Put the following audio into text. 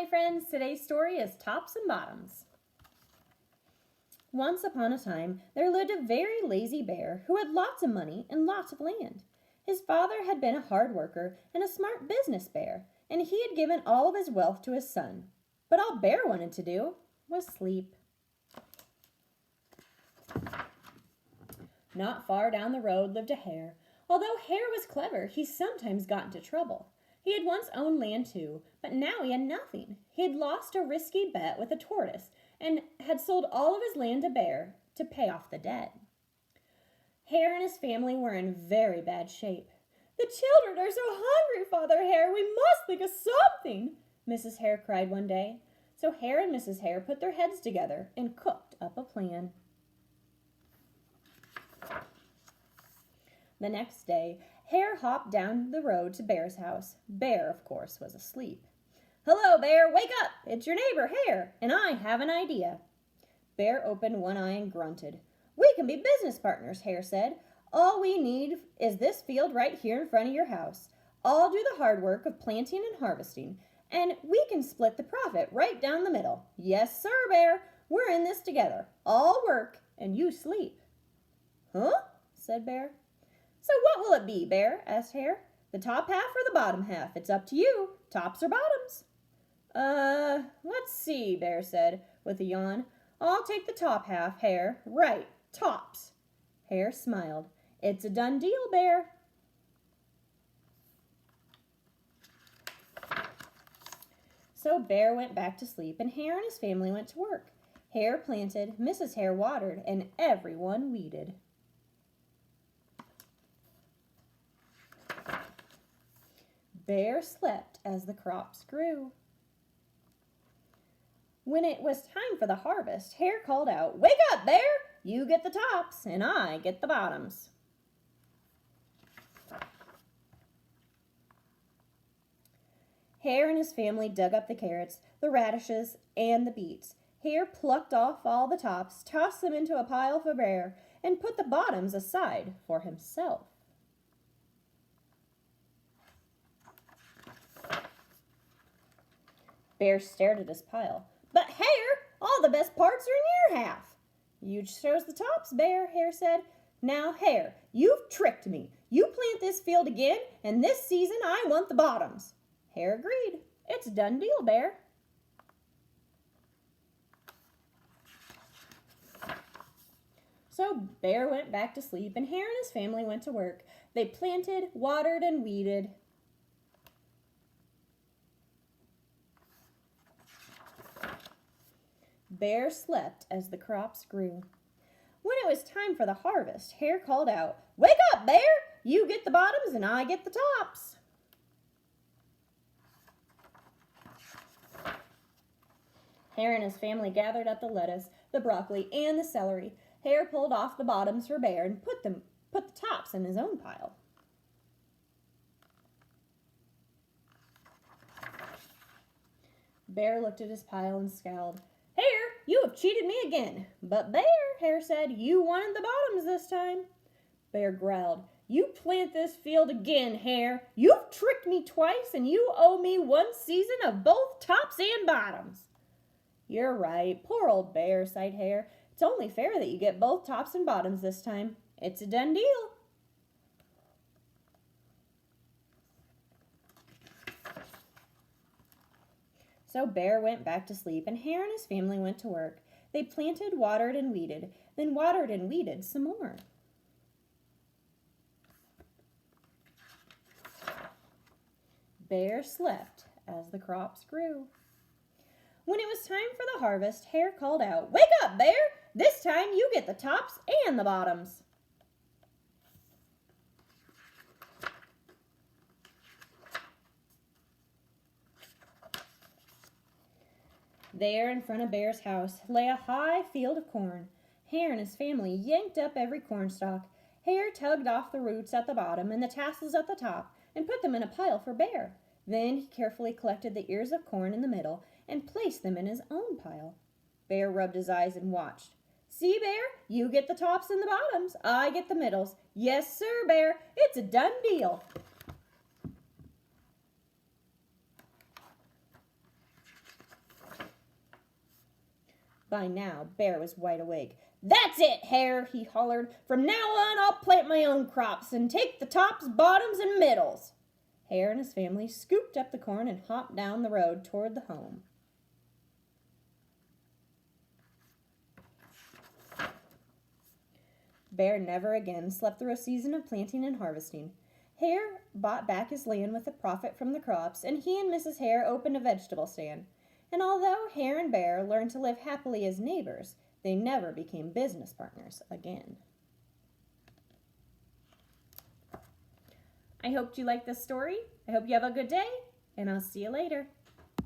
Hi friends, today's story is Tops and Bottoms. Once upon a time, there lived a very lazy bear who had lots of money and lots of land. His father had been a hard worker and a smart business bear, and he had given all of his wealth to his son. But all Bear wanted to do was sleep. Not far down the road lived a hare. Although Hare was clever, he sometimes got into trouble. He had once owned land too, but now he had nothing. He had lost a risky bet with a tortoise and had sold all of his land to Bear to pay off the debt. Hare and his family were in very bad shape. "The children are so hungry, Father Hare. We must think of something," Mrs. Hare cried one day. So Hare and Mrs. Hare put their heads together and cooked up a plan. The next day, Hare hopped down the road to Bear's house. Bear, of course, was asleep. "Hello, Bear, wake up! It's your neighbor, Hare, and I have an idea." Bear opened one eye and grunted. "We can be business partners," Hare said. "All we need is this field right here in front of your house. I'll do the hard work of planting and harvesting, and we can split the profit right down the middle. Yes, sir, Bear, we're in this together. I'll work, and you sleep." "Huh?" said Bear. "So what will it be, Bear?" asked Hare. "The top half or the bottom half? It's up to you. Tops or bottoms?" Let's see," Bear said, with a yawn. "I'll take the top half, Hare. Right, tops." Hare smiled. "It's a done deal, Bear." So Bear went back to sleep, and Hare and his family went to work. Hare planted, Mrs. Hare watered, and everyone weeded. Bear slept as the crops grew. When it was time for the harvest, Hare called out, "Wake up, Bear! You get the tops, and I get the bottoms." Hare and his family dug up the carrots, the radishes, and the beets. Hare plucked off all the tops, tossed them into a pile for Bear, and put the bottoms aside for himself. Bear stared at his pile. "But Hare, all the best parts are in your half." "You chose the tops, Bear," Hare said. "Now, Hare, you've tricked me. You plant this field again, and this season I want the bottoms." Hare agreed. "It's a done deal, Bear." So Bear went back to sleep, and Hare and his family went to work. They planted, watered, and weeded. Bear slept as the crops grew. When it was time for the harvest, Hare called out, "Wake up, Bear! You get the bottoms and I get the tops." Hare and his family gathered up the lettuce, the broccoli, and the celery. Hare pulled off the bottoms for Bear and put the tops in his own pile. Bear looked at his pile and scowled. "Hare, you have cheated me again." "But Bear," Hare said, "you wanted the bottoms this time." Bear growled, "You plant this field again, Hare. You've tricked me twice, and you owe me one season of both tops and bottoms." "You're right. Poor old Bear," sighed Hare. "It's only fair that you get both tops and bottoms this time. It's a done deal." So Bear went back to sleep, and Hare and his family went to work. They planted, watered, and weeded, then watered and weeded some more. Bear slept as the crops grew. When it was time for the harvest, Hare called out, "Wake up, Bear! This time you get the tops and the bottoms." There, in front of Bear's house, lay a high field of corn. Hare and his family yanked up every cornstalk. Hare tugged off the roots at the bottom and the tassels at the top and put them in a pile for Bear. Then he carefully collected the ears of corn in the middle and placed them in his own pile. Bear rubbed his eyes and watched. "See, Bear, you get the tops and the bottoms. I get the middles. Yes, sir, Bear, it's a done deal." By now, Bear was wide awake. "That's it, Hare," he hollered. "From now on, I'll plant my own crops and take the tops, bottoms, and middles." Hare and his family scooped up the corn and hopped down the road toward the home. Bear never again slept through a season of planting and harvesting. Hare bought back his land with the profit from the crops, and he and Mrs. Hare opened a vegetable stand. And although Hare and Bear learned to live happily as neighbors, they never became business partners again. I hope you liked this story. I hope you have a good day, and I'll see you later.